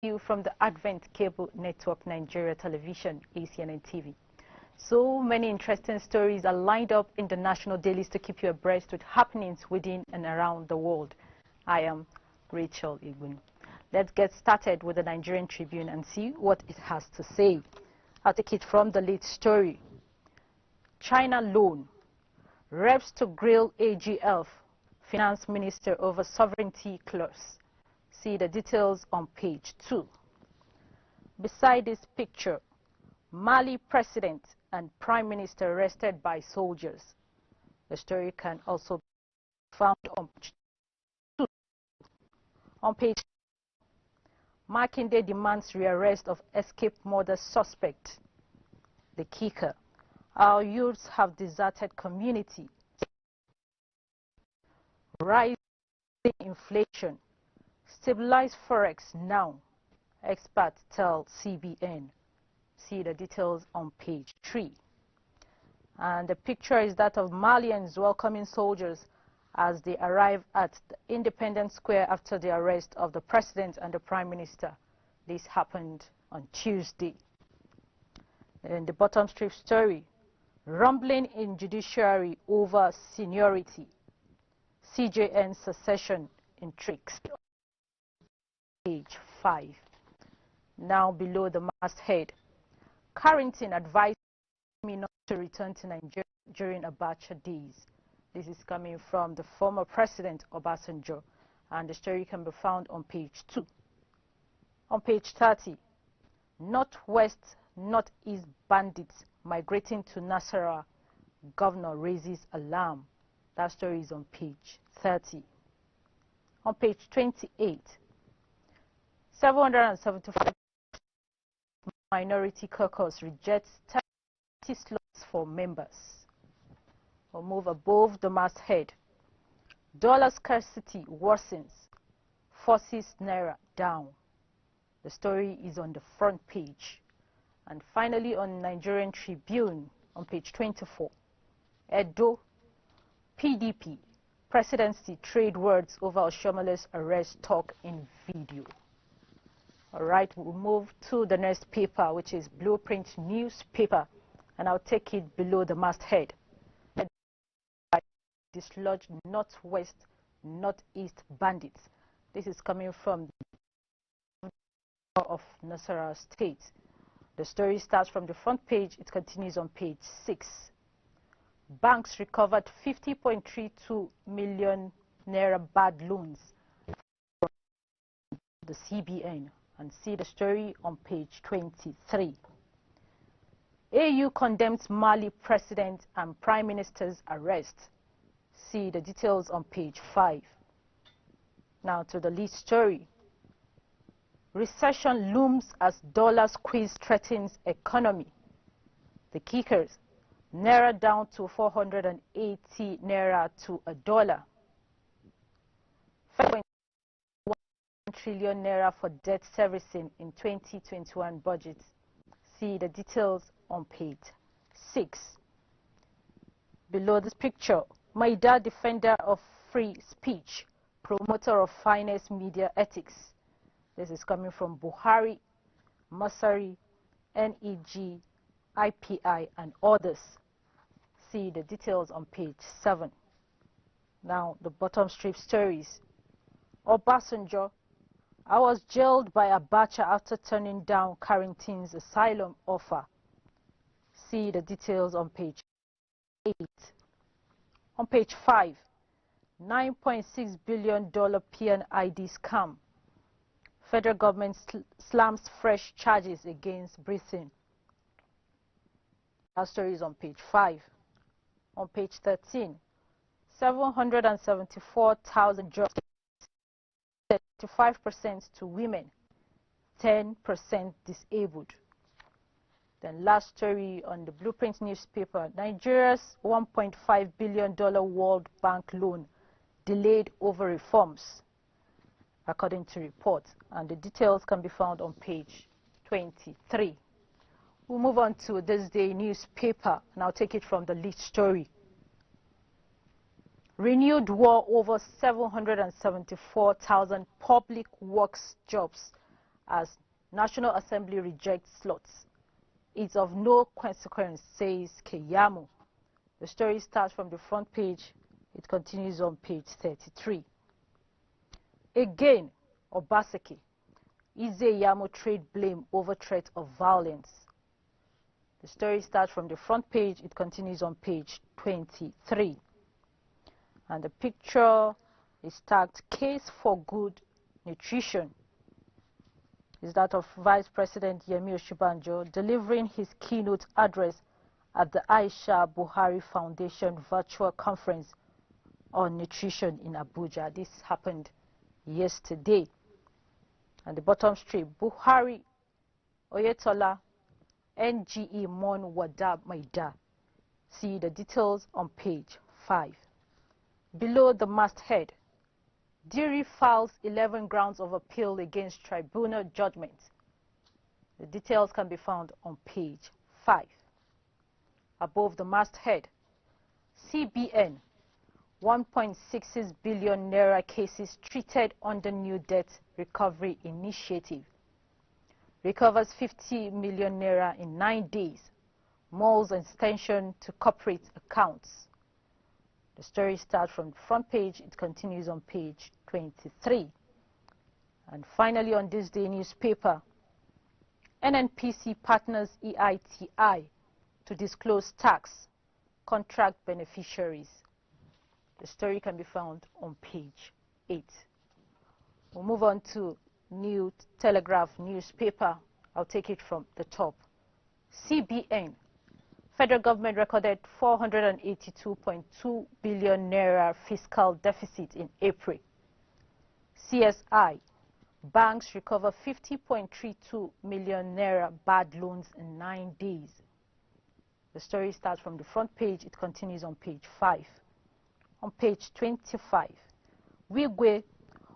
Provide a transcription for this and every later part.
you from the Advent Cable Network Nigeria Television, ACNNTV. So many interesting stories are lined up in the national dailies to keep you abreast with happenings within and around the world. I am Rachel Igun. Let's get started with the Nigerian Tribune and see what it has to say. I'll take it from the lead story. China loan. Reps to grill AGF, Finance Minister over sovereignty clause. See the details on page 2. Beside this picture, Mali President and Prime Minister arrested by soldiers. The story can also be found on page 2. On page 3, Makinde demands rearrest of escaped murder suspect. The kicker, our youths have deserted community. Rising inflation. Stabilize forex now, experts tell CBN. See the details on page 3. And the picture is that of Malians welcoming soldiers as they arrive at the Independence Square after the arrest of the President and the Prime Minister. This happened on Tuesday. In the bottom strip story, rumbling in judiciary over seniority. CJN secession intrigues. Page 5. Now below the masthead, Carrington advised me not to return to Nigeria during Abuja days. This is coming from the former President Obasanjo, and the story can be found on page 2. On page 30, Northwest, Northeast bandits migrating to Nasarawa. Governor raises alarm. That story is on page 30. On page 28, 775 Minority Caucus rejects 30 slots for members. We'll move above the masthead. Dollar scarcity worsens, forces Naira down. The story is on the front page. And finally on Nigerian Tribune on page 24, Edo, PDP, presidency trade words over Oshomale's arrest talk in video. All right, we'll move to the next paper, which is Blueprint newspaper, and I'll take it below the masthead. Dislodged Northwest, Northeast bandits. This is coming from the of Nasarawa State. The story starts from the front page. It continues on page 6. Banks recovered 50.32 million naira bad loans from the CBN. And see the story on page 23. AU condemns Mali President and Prime Minister's arrest. See the details on page 5. Now to the lead story. Recession looms as dollar squeeze threatens economy. The kickers, Naira down to 480 Naira to a dollar. 5.1 trillion Naira for debt servicing in 2021 budget. See the details on page 6. Below this picture, Maida, defender of free speech, promoter of finest media ethics. This is coming from Buhari, Masari, NEG, IPI, and others. See the details on page 7. Now, the bottom strip stories. Obasanjo, I was jailed by Abacha after turning down Carrington's asylum offer. See the details on page 8. On page 5, $9.6 billion PNID scam. Federal government slams fresh charges against Britain. That story is on page 5. On page 13, 774,000 jobs, 35% to women, 10% disabled. Then last story on the Blueprint newspaper, Nigeria's $1.5 billion World Bank loan delayed over reforms, according to reports. And the details can be found on page 23. We'll move on to this day newspaper, and I'll take it from the lead story. Renewed war over 774,000 public works jobs as National Assembly rejects slots. It's of no consequence, says Keyamo. The story starts from the front page. It continues on page 33. Again, Obaseki. Izeyamo trade blame over threat of violence. The story starts from the front page. It continues on page 23. And the picture is tagged Case for Good Nutrition. Is that of Vice President Yemi Osinbajo delivering his keynote address at the Aisha Buhari Foundation virtual conference on nutrition in Abuja. This happened yesterday. And the bottom strip, Buhari, Oyetola, NGE Mon Wada Maida. See the details on page 5. Below the masthead, Diri files 11 grounds of appeal against tribunal judgment. The details can be found on page 5. Above the masthead, CBN, 1.66 billion naira cases treated under new debt recovery initiative. Recovers 50 million naira in 9 days. Malls extension to corporate accounts. The story starts from the front page. It continues on page 23. And finally, on this day newspaper, NNPC partners EITI to disclose tax contract beneficiaries. The story can be found on page 8. We'll move on to New Telegraph newspaper. I'll take it from the top. CBN. Federal government recorded 482.2 billion naira fiscal deficit in April. CSI. Banks recover 50.32 million naira bad loans in 9 days. The story starts from the front page. It continues on page 5. On page 25, Wigwe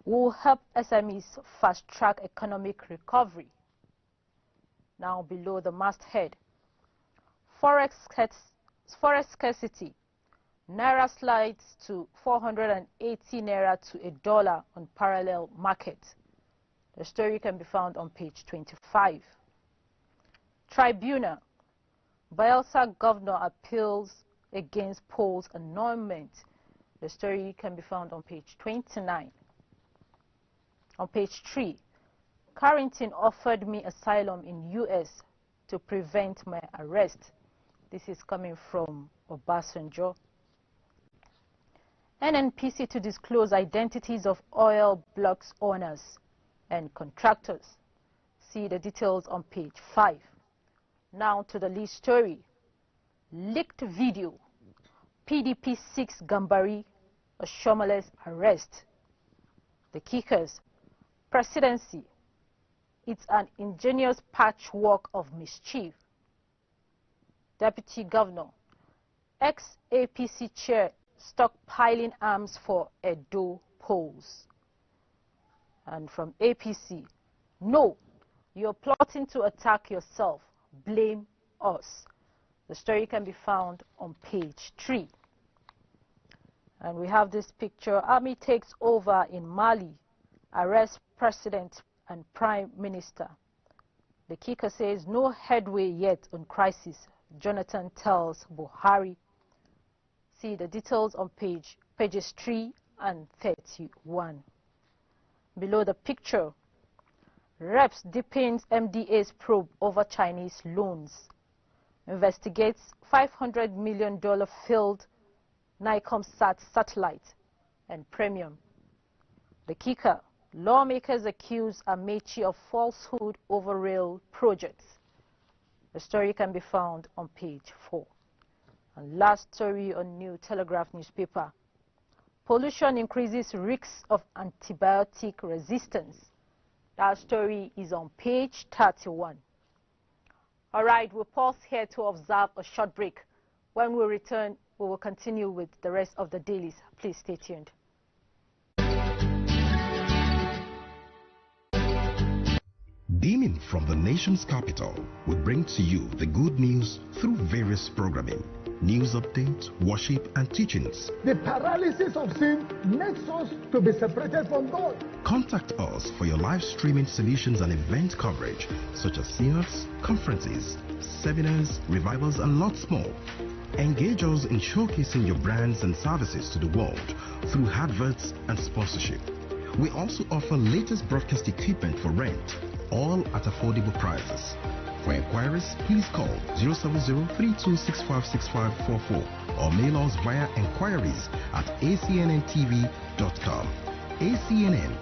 will help SMEs fast-track economic recovery. Now below the masthead, Forex scarcity. Naira slides to 480 naira to $1 on parallel market. The story can be found on page 25. Tribunal. Bayelsa governor appeals against polls annulment. The story can be found on page 29. On page 3, Carrington offered me asylum in U.S. to prevent my arrest. This is coming from Obasanjo. NNPC to disclose identities of oil blocks owners and contractors. See the details on page 5. Now to the lead story. Leaked video. PDP seeks Gambari, Oshomale's arrest. The kickers. Presidency. It's an ingenious patchwork of mischief. Deputy Governor. Ex-APC chair stockpiling arms for Edo polls. And from APC, no, you're plotting to attack yourself. Blame us. The story can be found on page 3. And we have this picture. Army takes over in Mali, arrests president and prime minister. The kicker says no headway yet on crisis. Jonathan tells Buhari. See the details on pages 3 and 31. Below the picture, Reps deepens MDA's probe over Chinese loans. Investigates $500 million failed NICOMSAT satellite and premium. The kicker, lawmakers accuse Amechi of falsehood over rail projects. The story can be found on page 4. And last story on New Telegraph newspaper. Pollution increases risks of antibiotic resistance. That story is on page 31. All right, we'll pause here to observe a short break. When we return, we will continue with the rest of the dailies. Please stay tuned. Beaming from the nation's capital, we bring to you the good news through various programming. news updates, worship and teachings. The paralysis of sin makes us to be separated from God. Contact us for your live streaming solutions and event coverage, such as synods, conferences, seminars, revivals and lots more. Engage us in showcasing your brands and services to the world through adverts and sponsorship. We also offer latest broadcast equipment for rent, all at affordable prices. For inquiries, please call 070-3265-6544 or mail us via enquiries@acnntv.com. ACNN,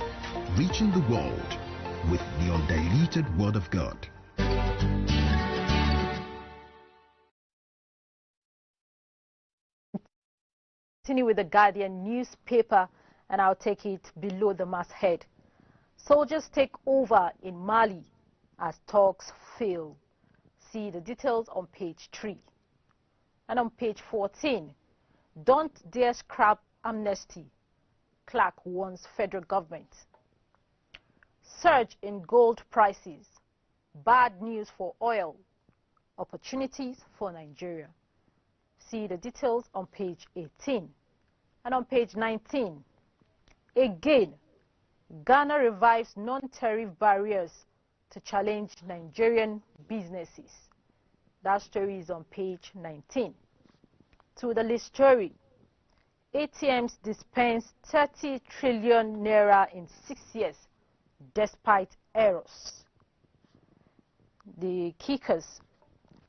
reaching the world with the undiluted Word of God. Continue with the Guardian newspaper, and I'll take it below the masthead. Soldiers take over in Mali as talks fail. See the details on page 3. And on page 14, don't dare scrap amnesty, Clark warns federal government. Surge in gold prices, bad news for oil, opportunities for Nigeria. See the details on page 18. And on page 19, again, Ghana revives non-tariff barriers to challenge Nigerian businesses. That story is on page 19. To the list story, ATMs dispense 30 trillion naira in 6 years despite errors. The kickers,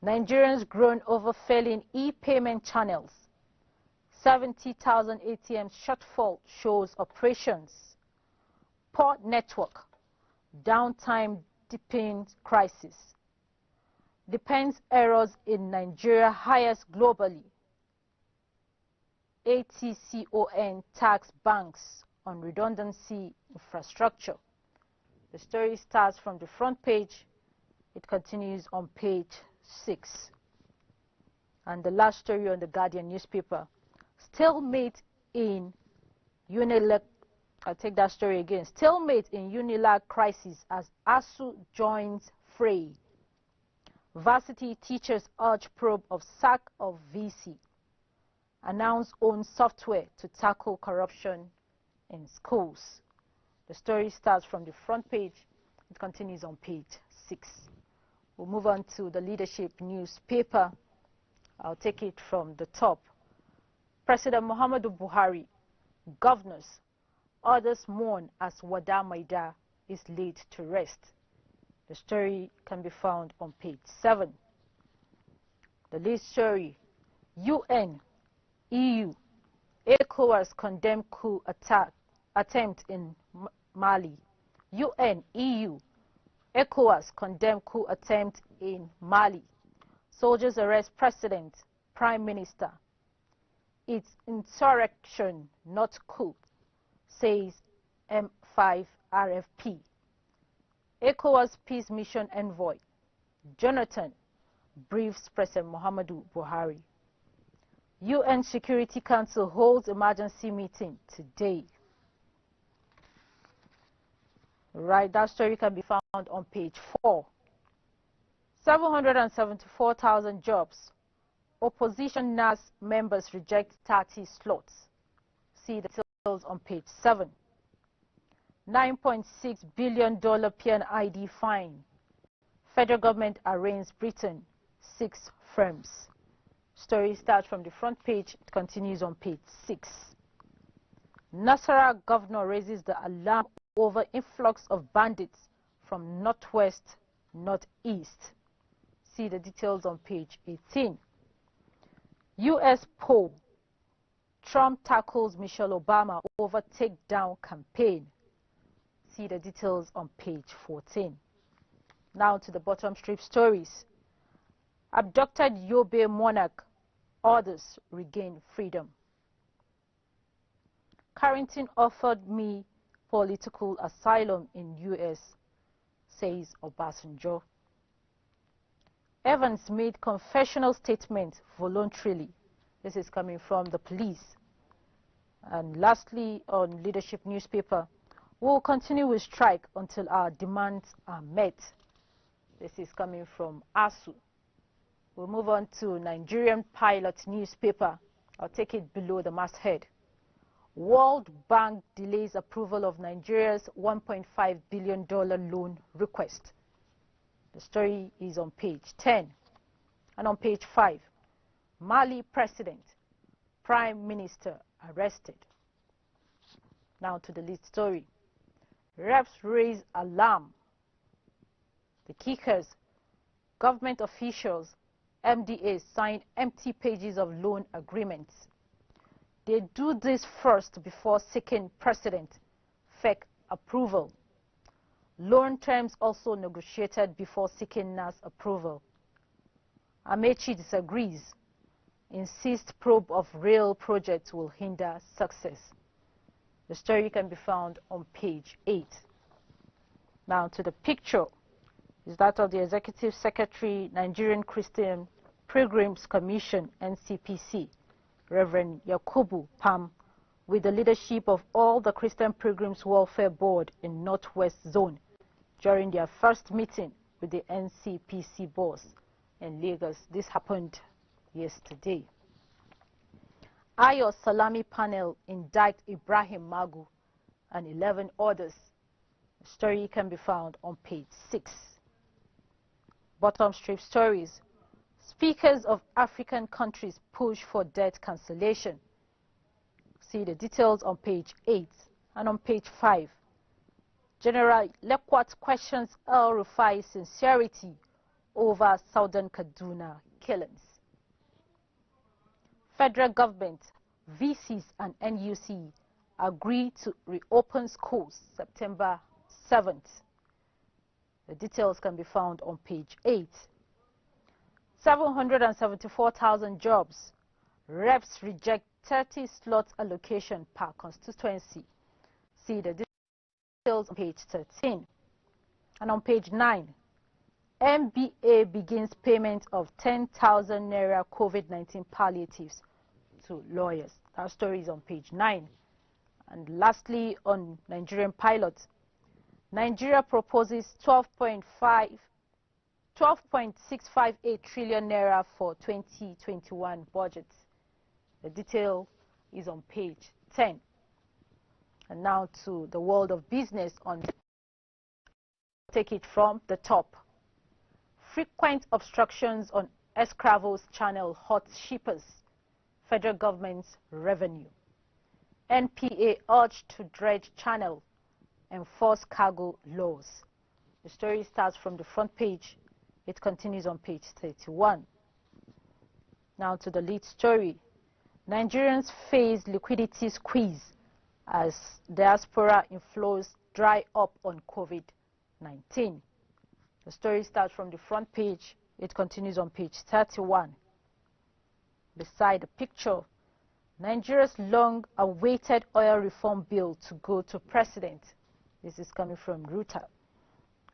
Nigerians groan over failing e-payment channels. 70,000 ATM shortfall shows operations. Poor network, downtime deepens crisis. Depends errors in Nigeria highest globally. ACNN tax banks on redundancy infrastructure. The story starts from the front page. It continues on page 6. And the last story on the Guardian newspaper, stalemate in Unilag. I'll take that story again. Stalemate in Unilag crisis as ASU joins fray. Varsity teachers urge probe of sack of VC. Announce own software to tackle corruption in schools. The story starts from the front page. It continues on page 6. We'll move on to the leadership newspaper. I'll take it from the top. President Muhammadu Buhari, governors, others mourn as Wada Maida is laid to rest. The story can be found on page 7. The lead story, UN, EU, ECOWAS condemn coup attempt in Mali. UN, EU, ECOWAS condemn coup attempt in Mali. Soldiers arrest president, prime minister. It's insurrection, not coup, says M5 RFP. ECOWAS peace mission envoy, Jonathan, briefs President Muhammadu Buhari. UN Security Council holds emergency meeting today. Right, that story can be found on page 4. 774,000 jobs. Opposition NAS members reject 30 slots. See the details on page 7. $9.6 billion PNID fine. Federal government arraigns Britain, 6 firms. Story starts from the front page. It continues on page 6. Nasarawa governor raises the alarm over influx of bandits from northwest, northeast. See the details on page 18. U.S. poll. Trump tackles Michelle Obama over takedown campaign. See the details on page 14. Now to the bottom strip stories. Abducted Yobe monarch, others regain freedom. Carrington offered me political asylum in U.S., says Obasanjo. Evans made confessional statement voluntarily. This is coming from the police. And lastly, on leadership newspaper, we'll continue with strike until our demands are met. This is coming from ASU. We'll move on to Nigerian Pilot newspaper. I'll take it below the masthead. World Bank delays approval of Nigeria's $1.5 billion loan request. The story is on page 10. And on page 5, Mali President, Prime Minister arrested. Now to the lead story. Reps raise alarm. The kickers, government officials, MDAs sign empty pages of loan agreements. They do this first before seeking President FEC approval. Loan terms also negotiated before seeking NAS approval. Amechi disagrees, insists probe of rail projects will hinder success. The story can be found on page 8. Now to the picture is that of the Executive Secretary, Nigerian Christian Pilgrims Commission, NCPC, Reverend Yakubu Pam, with the leadership of all the Christian Pilgrims Welfare Board in Northwest Zone during their first meeting with the NCPC boss in Lagos. This happened yesterday. Ayo Salami panel indict Ibrahim Magu and 11 others. The story can be found on page 6. Bottom strip stories. Speakers of African countries push for debt cancellation. See the details on page 8 and on page 5. General Lekwat questions El-Rufai's sincerity over Southern Kaduna killings. Federal government, VCs and NUC agree to reopen schools September 7th. The details can be found on page 8. 774,000 jobs. Reps reject 30 slot allocation per constituency. See the details on page 13. And on page 9, MBA begins payment of 10,000 Naira COVID-19 palliatives to lawyers. That story is on page 9. And lastly, on Nigerian Pilot, Nigeria proposes 12.658 trillion Naira for 2021 budget. The detail is on page 10. And now to the world of business. Take it from the top. Frequent obstructions on Escravos Channel hot shippers, federal government's revenue. NPA urged to dredge channel, enforce cargo laws. The story starts from the front page. It continues on page 31. Now to the lead story. Nigerians face liquidity squeeze as diaspora inflows dry up on COVID-19. The story starts from the front page. It continues on page 31. Beside the picture, Nigeria's long-awaited oil reform bill to go to President. This is coming from Reuters.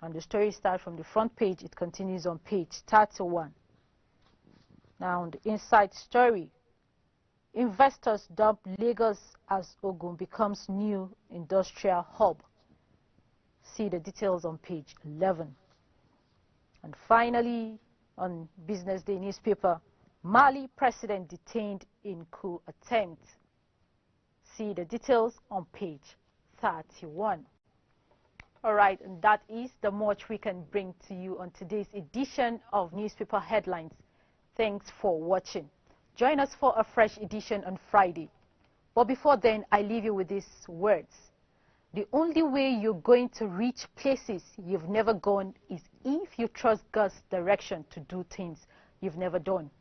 And the story starts from the front page. It continues on page 31. Now, on the inside story, investors dump Lagos as Ogun becomes new industrial hub. See the details on page 11. And finally, on Business Day newspaper, Mali president detained in coup attempt. See the details on page 31. All right, and that is the much we can bring to you on today's edition of Newspaper Headlines. Thanks for watching. Join us for a fresh edition on Friday. But before then, I leave you with these words. The only way you're going to reach places you've never gone is if you trust God's direction to do things you've never done.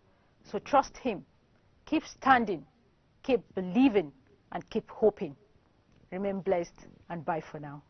So trust Him. Keep standing, keep believing, and keep hoping. Remain blessed, and bye for now.